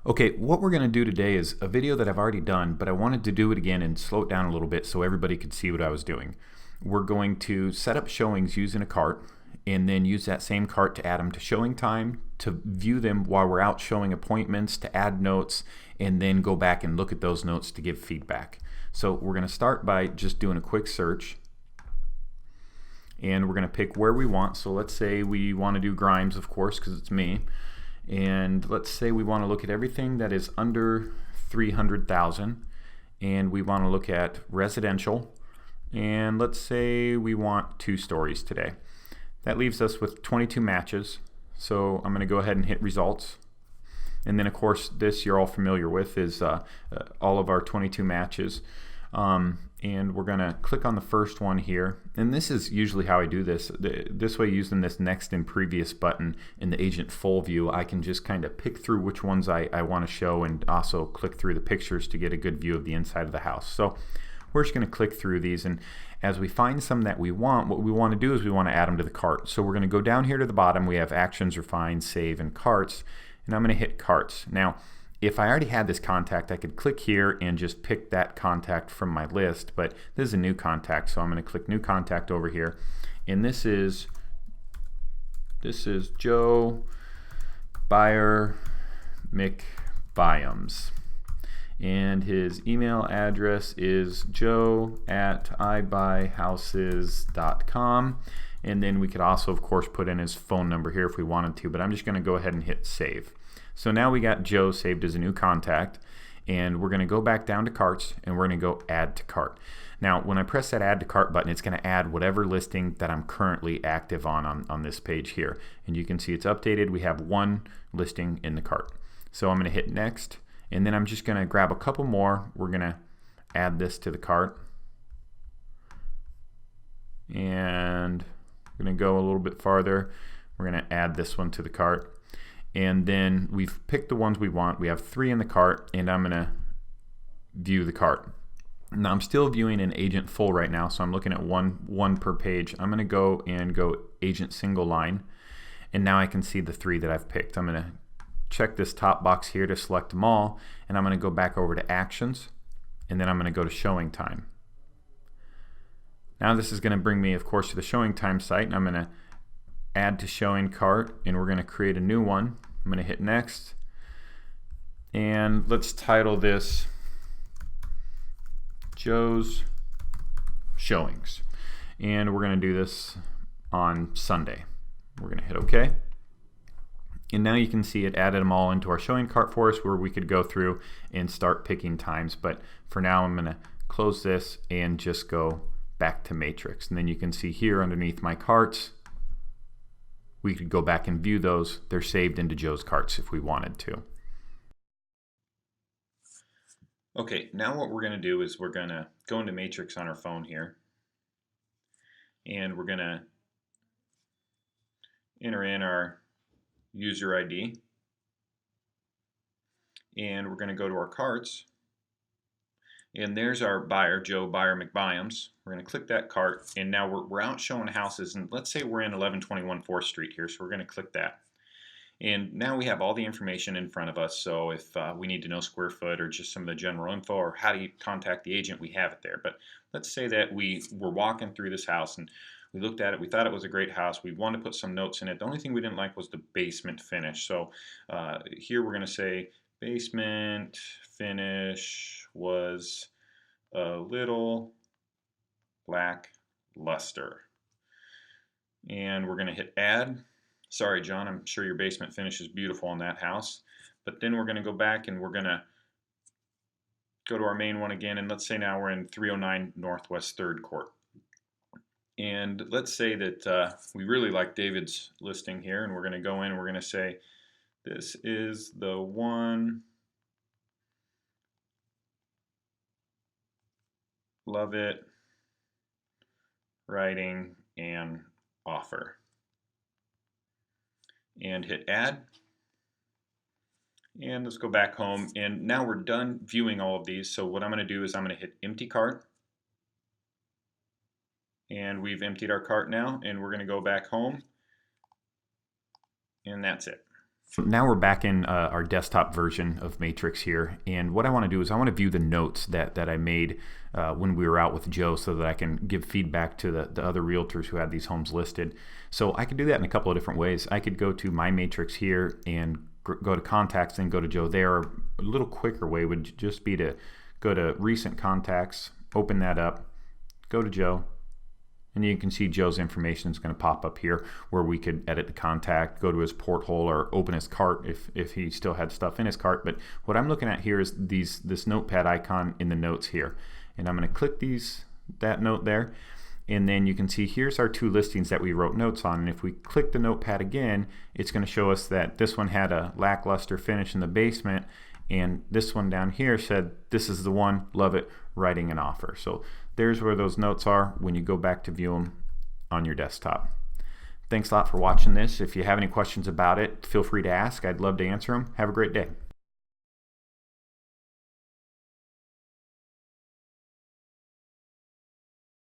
Okay, what we're going to do today is a video that I've already done, but I wanted to do it again and slow it down a little bit so everybody could see what I was doing. We're going to set up showings using a cart and then use that same cart to add them to showing time, to view them while we're out showing appointments, to add notes, and then go back and look at those notes to give feedback. So we're going to start by just doing a quick search, and we're going to pick where we want. So let's say we want to do Grimes, of course, because it's me. And let's say we want to look at everything that is under 300,000, and we want to look at residential, and let's say we want 2 stories today. That leaves us with 22 matches. So I'm going to go ahead and hit results. And then of course this you're all familiar with is all of our 22 matches. And we're going to click on the first one here, and this is usually how I do this. This way, using this next and previous button in the agent full view, I can just kind of pick through which ones I want to show, and also click through the pictures to get a good view of the inside of the house. So we're just going to click through these, and as we find some that we want, what we want to do is we want to add them to the cart. So we're going to go down here to the bottom. We have actions, refine, save, and carts, and I'm going to hit carts. Now if I already had this contact, I could click here and just pick that contact from my list, but this is a new contact, so I'm going to click new contact over here, and this is Joe Buyer McByams, and his email address is joe@ibuyhouses.com, and then we could also of course put in his phone number here if we wanted to, but I'm just going to go ahead and hit save. So now we got Joe saved as a new contact, and we're going to go back down to carts, and we're going to go add to cart. Now when I press that add to cart button, it's going to add whatever listing that I'm currently active on this page here, and you can see it's updated. We have 1 listing in the cart. So I'm going to hit next, and then I'm just going to grab a couple more. We're going to add this to the cart, and we're going to go a little bit farther. We're going to add this one to the cart. And then we've picked the ones we want. We have 3 in the cart, and I'm going to view the cart. Now I'm still viewing an agent full right now, so I'm looking at one per page. I'm going to go agent single line, and now I can see the 3 that I've picked. I'm going to check this top box here to select them all, and I'm going to go back over to actions, and then I'm going to go to showing time. Now this is going to bring me of course to the showing time site, and I'm going to add to showing cart, and we're going to create a new one. I'm going to hit next, and let's title this Joe's Showings, and we're going to do this on Sunday. We're going to hit OK, and now you can see it added them all into our showing cart for us, where we could go through and start picking times. But for now I'm going to close this and just go back to matrix, and then you can see here underneath my carts we could go back and view those. They're saved into Joe's carts if we wanted to. Okay, now what we're going to do is we're going to go into matrix on our phone here, and we're going to enter in our user ID, and we're going to go to our carts, and there's our buyer, Joe Buyer McByams. We're going to click that cart, and now we're out showing houses, and let's say we're in 1121 4th Street here, so we're going to click that. And now we have all the information in front of us, so if we need to know square foot or just some of the general info or how do you contact the agent, we have it there. But let's say that we were walking through this house and we looked at it, we thought it was a great house, we wanted to put some notes in it. The only thing we didn't like was the basement finish. So here we're going to say basement finish was a little lackluster, and we're going to hit add. Sorry John, I'm sure your basement finish is beautiful on that house. But then we're going to go back and we're going to go to our main one again, and let's say now we're in 309 Northwest 3rd Court, and let's say that we really like David's listing here, and we're going to go in and we're going to say this is the one. Love it. Writing and offer. And hit add. And let's go back home. And now we're done viewing all of these. So what I'm going to do is I'm going to hit empty cart. And we've emptied our cart now. And we're going to go back home. And that's it. So now we're back in our desktop version of Matrix here, and what I want to do is I want to view the notes that I made when we were out with Joe, so that I can give feedback to the other realtors who had these homes listed. So I could do that in a couple of different ways. I could go to my Matrix here and go to contacts and go to Joe there. A little quicker way would just be to go to recent contacts, open that up, go to Joe, and you can see Joe's information is going to pop up here where we could edit the contact, go to his porthole, or open his cart if he still had stuff in his cart. But what I'm looking at here is this notepad icon in the notes here. And I'm going to click that note there. And then you can see here's our 2 listings that we wrote notes on. And if we click the notepad again, it's going to show us that this one had a lackluster finish in the basement. And this one down here said, this is the one, love it, writing an offer. So there's where those notes are when you go back to view them on your desktop. Thanks a lot for watching this. If you have any questions about it, feel free to ask. I'd love to answer them. Have a great day.